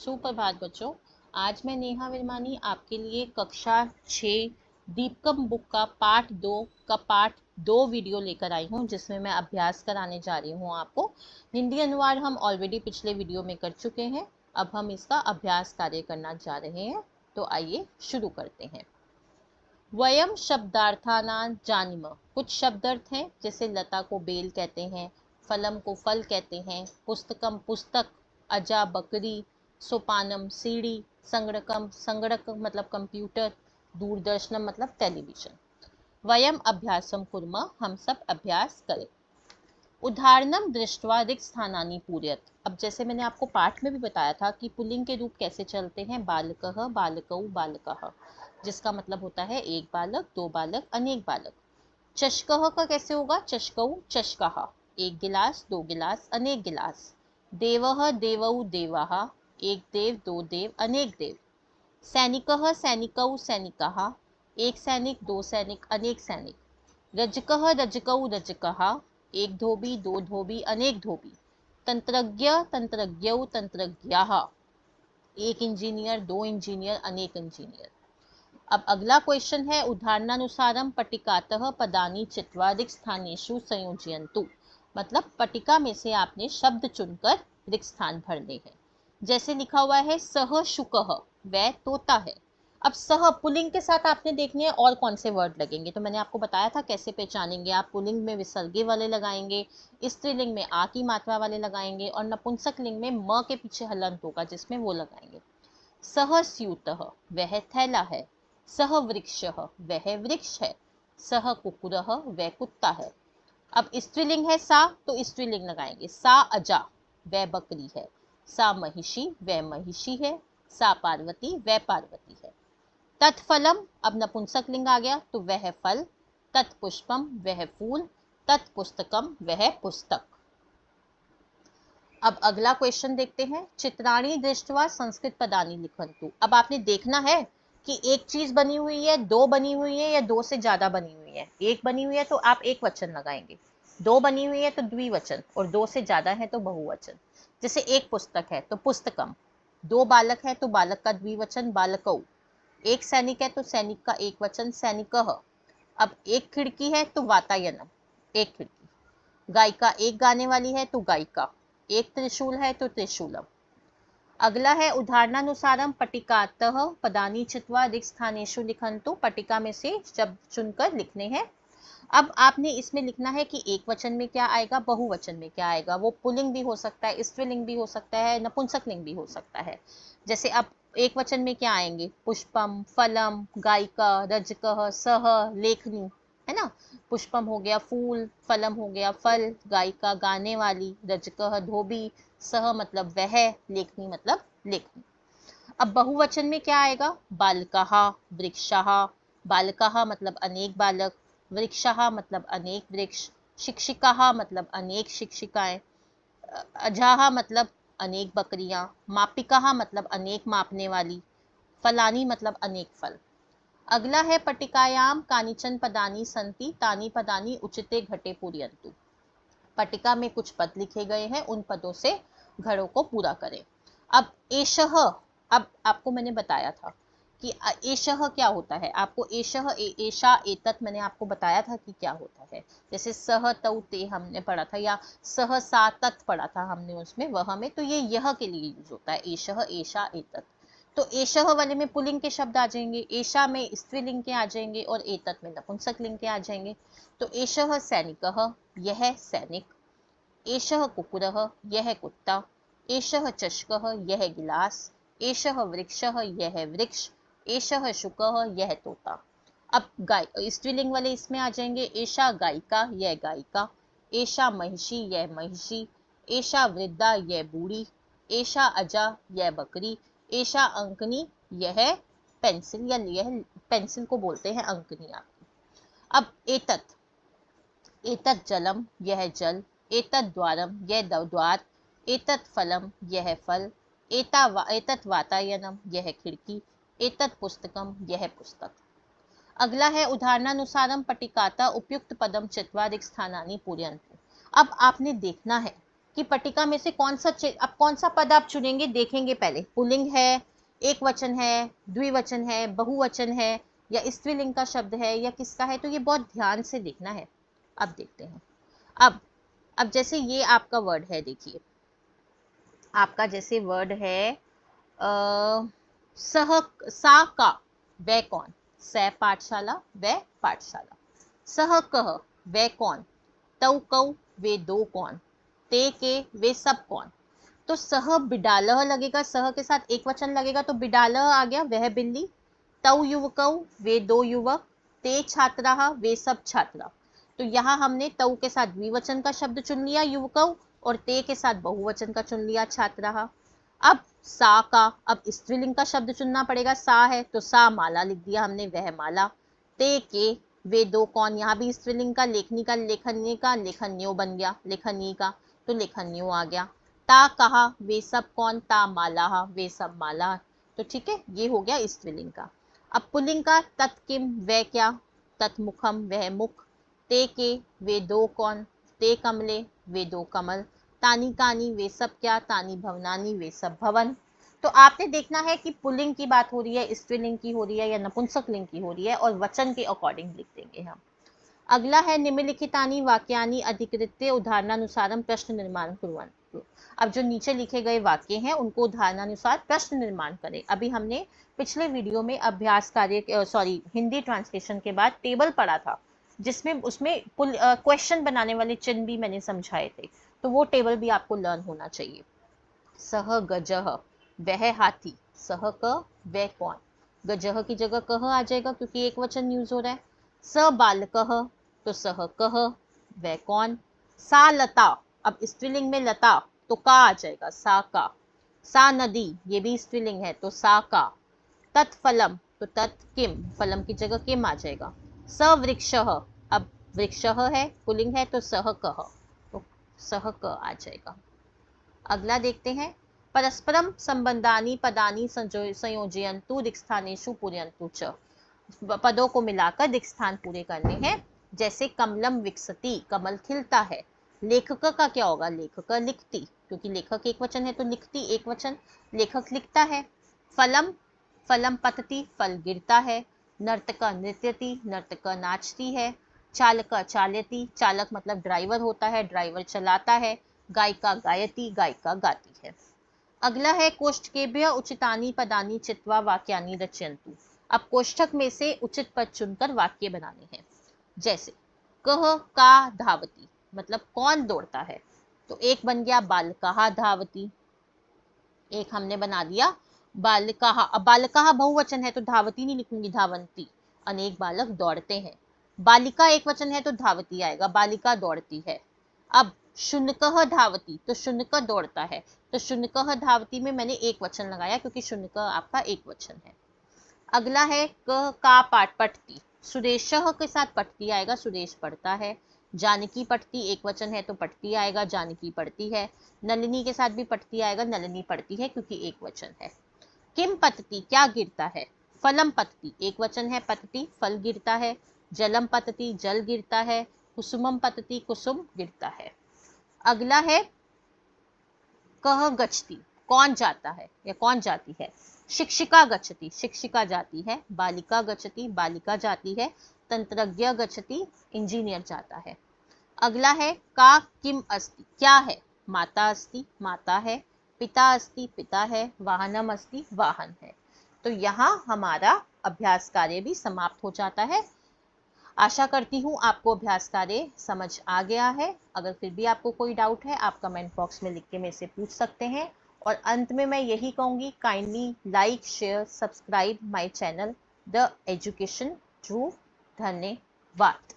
सुप्रभात बच्चों। आज मैं नेहा विरमानी आपके लिए कक्षा 6 दीपकम बुक का पार्ट 2 वीडियो लेकर आई हूँ, जिसमें मैं अभ्यास कराने जा रही हूँ आपको। हिंदी अनुवाद हम ऑलरेडी पिछले वीडियो में कर चुके हैं। अब हम इसका अभ्यास कार्य करना जा रहे हैं, तो आइए शुरू करते हैं। वयम शब्दार्थानां जानीम। कुछ शब्दार्थ हैं, जैसे लता को बेल कहते हैं, फलम को फल कहते हैं, पुस्तकम पुस्तक, अजा बकरी, सोपानम सीढ़ी, संगणकम संगणक मतलब कंप्यूटर, दूरदर्शनम मतलब टेलीविजन। वयम अभ्यासम कुर्मः, हम सब अभ्यास करें। उदाहरणम दृष्ट्वा रिक्त स्थानानि पूरयत। अब जैसे मैंने आपको पाठ में भी बताया था कि पुल्लिंग के रूप कैसे चलते हैं, बालकः बालकौ बालकः, जिसका मतलब होता है एक बालक, दो बालक, अनेक बालक। चषकः का कैसे होगा, चषकौ चषकः, एक गिलास, दो गिलास, अनेक गिलास। देवः देवौ देवाः, एक देव, दो देव, अनेक देव। सैनिकः सैनिकौ सैनिकाः, एक सैनिक, दो सैनिक, अनेक सैनिक। रजकः रजकौ रजकः, एक धोबी, दो धोबी, अनेक धोबी। तंत्रज्ञ तंत्रज्ञौ तंत्रज्ञाः, एक इंजीनियर, दो इंजीनियर, अनेक इंजीनियर। अब अगला क्वेश्चन है, उदाहरणानुसारम पट्टिकातः पदानि चित्वा रिक्त स्थानेषु संयोजयन्तु। मतलब पट्टिका में से आपने शब्द चुनकर रिक्त स्थान भरने हैं। जैसे लिखा हुआ है सह शुकः, वह तोता है। अब सह पुल्लिंग के साथ आपने देखने हैं और कौन से वर्ड लगेंगे, तो मैंने आपको बताया था कैसे पहचानेंगे। आप पुल्लिंग में विसर्गे वाले लगाएंगे, स्त्रीलिंग में आ की मात्रा वाले लगाएंगे, और नपुंसक लिंग में म के पीछे हलंत होगा जिसमें वो लगाएंगे। सह स्यूतः, वह थैला है। सह वृक्षः, वह वृक्ष है। सह कुकुरः, वह कुत्ता है। अब स्त्रीलिंग है सा, तो स्त्रीलिंग लगाएंगे। सा अजा, वह बकरी है। सा महिषी, वह महिषी है। सा पार्वती, वह पार्वती है। तत्फलम, अब नपुंसक लिंग आ गया, तो वह फल। तत्पुष्पम, वह फूल। तत्पुस्तकम, वह पुस्तक। अब अगला क्वेश्चन देखते हैं, चित्राणी दृष्ट्वा संस्कृत पदानि लिखन्तु। अब आपने देखना है कि एक चीज बनी हुई है, दो बनी हुई है, या दो से ज्यादा बनी हुई है। एक बनी हुई है तो आप एक वचन लगाएंगे, दो बनी हुई है तो द्विवचन, और दो से ज्यादा है तो बहुवचन। जैसे एक पुस्तक है तो पुस्तकम, दो बालक है तो बालक का द्विवचन बालकौ, एक सैनिक है तो सैनिक का एक वचन सैनिकः। अब एक खिड़की है तो वातायनम, एक खिड़की। गायिका एक गाने वाली है तो गायिका, एक त्रिशूल है तो त्रिशूलम। अगला है उदाहरणानुसारम पट्टिकातः पदानि चित्वा रिक्त स्थानेषु लिखन्तु। पट्टिका में से शब्द चुनकर लिखने हैं। अब आपने इसमें लिखना है कि एक वचन में क्या आएगा, बहुवचन में क्या आएगा। वो पुल्लिंग भी हो सकता है, स्त्रीलिंग भी हो सकता है, नपुंसक लिंग भी हो सकता है। जैसे अब एक वचन में क्या आएंगे, पुष्पम, फलम, गायिका, रजकः, सह, लेखनी, है ना। पुष्पम हो गया फूल, फलम हो गया फल, गायिका गाने वाली, रजकः धोबी, सह मतलब वह, लेखनी मतलब लेखनी। अब बहुवचन में क्या आएगा, बालकः, वृक्षः। बालकः मतलब अनेक बालक, वृक्षः मतलब अनेक वृक्ष, शिक्षिकाः मतलब अनेक शिक्षिकाएं, अजाः मतलब अनेक बकरियां, मापिकाः मतलब अनेक मापने वाली, फलानी मतलब अनेक फल। अगला है पट्टिकायाम कानिचन पदानि सन्ति तानि पदानि उचिते घटे पूरयन्तु। पट्टिका में कुछ पद लिखे गए हैं, उन पदों से घड़ों को पूरा करें। अब एषः, अब आपको मैंने बताया था कि एषः क्या होता है, आपको एषः एषा एतत् मैंने आपको बताया था कि क्या होता है। जैसे सह तौ ते हमने पढ़ा था, या सह सा तत् पढ़ा था हमने उसमें, वह में, तो ये यह के लिए यूज होता है, एषः एषा एतत्। तो एषः वाले में पुल्लिंग के शब्द आ जाएंगे, एषा में स्त्रीलिंग के आ जाएंगे, और एतत् में नपुंसक लिंग के आ जाएंगे। तो एषः सैनिकः, यह सैनिक। एषः कुकुरः, यह कुत्ता। एषः चषकः, यह गिलास। एषः वृक्षः, यह वृक्ष। एषः शुकः, यह तोता। अब स्त्रीलिंग वाले इसमें आ जाएंगे, एषा गायिका, यह गायिका। एषा महिषी, यह महिषी। एषा वृद्धा, यह बूढ़ी। एषा अजा, यह बकरी। एषा अंकनी, यह पेंसिल, या यह पेंसिल को बोलते हैं अंकनी आपकी। अब एतत्, एतत् जलम, यह जल। एतत् द्वारम, यह द्वार। एतत् फलम, यह फल। एतत् वातायनम, यह खिड़की। एतत् पुस्तकम, यह पुस्तक। अगला है उदाहरणानुसारम पट्टिकाता उपयुक्त पदम चित्वा रिक्त स्थानानि पूरयन्तु। अब आपने देखना है कि पट्टिका में से अब कौन सा पद आप चुनेंगे देखेंगे पहले। पुल्लिंग है, एक वचन है, द्विवचन है, बहुवचन है, या स्त्रीलिंग का शब्द है, या किसका है, तो ये बहुत ध्यान से देखना है। अब देखते हैं। अब अब जैसे ये आपका वर्ड है, देखिए आपका जैसे वर्ड है सह सा का, वह कौन, स पाठशाला, वह पाठशाला। सह कह, वह कौन, तौ कौ, वे दो कौन, ते के, वे सब कौन। तो सह बिडालह लगेगा, सह के साथ एक वचन लगेगा तो बिडालह आ गया, वह बिल्ली। तौ युवकौ, वे दो युवक। ते छात्राः, वे सब छात्रा। तो यहाँ हमने तौ के साथ द्विवचन का शब्द चुन लिया युवकौ, और ते के साथ बहुवचन का चुन लिया छात्राः। अब सा का, अब स्त्रीलिंग का शब्द चुनना पड़ेगा, सा है तो सा माला लिख दिया हमने, वह माला। ते के, वे दो कौन, यहाँ भी स्त्रीलिंग का, लेखनी का, लेखन्य का, लेखन्यो बन गया, लेखनी का तो लेखन्यो आ गया। ता कहा, वे सब कौन, ता माला, वे सब माला। तो ठीक है, ये हो गया स्त्रीलिंग का। अब पुल्लिंग का, तत्किम, वह क्या, तत्मुखम, वह मुख। ते के, वे दो कौन, ते कमले, वे दो कमल। तानी कानी, वे सब क्या, तानी भवनानी, वे सब भवन। तो आपने देखना है कि पुल्लिंग की बात हो रही है, स्त्रीलिंग की हो रही है, या नपुंसक लिंग की हो रही है, और वचन के अकॉर्डिंग लिख देंगे हम। अगला है निम्नलिखितानि वाक्यानि अधिकृत्य उदाहरणानुसारम प्रश्न निर्माण कुर्वन्तु। अब जो नीचे लिखे गए वाक्य हैं उनको उदाहरणानुसार प्रश्न निर्माण करें। अभी हमने पिछले वीडियो में अभ्यास कार्य हिंदी ट्रांसलेशन के बाद टेबल पढ़ा था, जिसमें उसमें क्वेश्चन बनाने वाले चिन्ह भी मैंने समझाए थे, तो वो टेबल भी आपको लर्न होना चाहिए। सह गजह, वह हाथी। सह क, वह कौन, गजह की जगह कह आ जाएगा क्योंकि एक वचन यूज हो रहा है। स बालकह, तो सह कह, वह कौन। सा लता, अब स्त्रीलिंग में लता तो का आ जाएगा, सा का। सा नदी, ये भी स्त्रीलिंग है तो सा का। तत्फलम, तो तत् किम, फलम की जगह किम आ जाएगा। स वृक्षः, अब वृक्षः है, पुल्लिंग है तो सह कह, तो सह क आ जाएगा। अगला देखते हैं। परस्परम संबंधानि पदानि संयोजयन्तु रिक्स्थानेषु पूरयन्तु च। पदों को मिलाकर रिक्त स्थान पूरे करने हैं। जैसे कमलम विकसति, कमल खिलता है। लेखक का क्या होगा, लेखक लिखती, क्योंकि लेखक एक वचन है तो लिखती एक वचन, लेखक लिखता है। फलम, फलम पतति, फल गिरता है। नर्तक नृत्यति, नर्तक नाचती है। चालक चालयति, चालक मतलब ड्राइवर होता है, ड्राइवर चलाता है। गायिका गायति, गायिका गाती है। अगला है कोष्ठकेभ्यः उचितानि पदानि चित्वा वाक्यानि रचयन्तु। अब कोष्ठक में से उचित पद चुनकर वाक्य बनाने हैं। जैसे कह का धावती, मतलब कौन दौड़ता है, तो एक बन गया बालकः धावती, एक हमने बना दिया बालकः। अब बालकः बहुवचन है तो धावती नहीं लिखूंगी, धावंती, अनेक बालक दौड़ते हैं। बालिका एक वचन है तो धावती आएगा, बालिका दौड़ती है। अब शुनकः धावती, तो शुनक दौड़ता है, तो शुनकः धावती में मैंने एक वचन लगाया क्योंकि शुनक आपका एक वचन है। अगला है क का पाठ पठती, सुरेशः के साथ पठती आएगा, सुरेश पढ़ता है। जानकी पठती एक वचन है तो पठती आएगा, जानकी पढ़ती है। नलिनी के साथ भी पठती आएगा, नलिनी पढ़ती है क्योंकि एक वचन है। किम पतति, क्या गिरता है। फलम पतति, एक वचन है, पतति फल गिरता है। जलम पतति, जल गिरता है। कुसुमम पतति, कुसुम गिरता है। अगला है कह गच्छति, कौन जाता है या कौन जाती है। शिक्षिका गच्छति, शिक्षिका जाती है। बालिका गच्छति, बालिका जाती है। तंत्रज्ञ गच्छति, इंजीनियर जाता है। अगला है का किम अस्ति, क्या है। माता अस्ति, माता है। पिता अस्ति, पिता है। वाहनम अस्ति, वाहन है। तो यहाँ हमारा अभ्यास कार्य भी समाप्त हो जाता है। आशा करती हूँ आपको अभ्यास कार्य समझ आ गया है। अगर फिर भी आपको कोई डाउट है आप कमेंट बॉक्स में लिख के मेरे से पूछ सकते हैं। और अंत में मैं यही कहूँगी, kindly like share subscribe my channel the education true. धन्यवाद।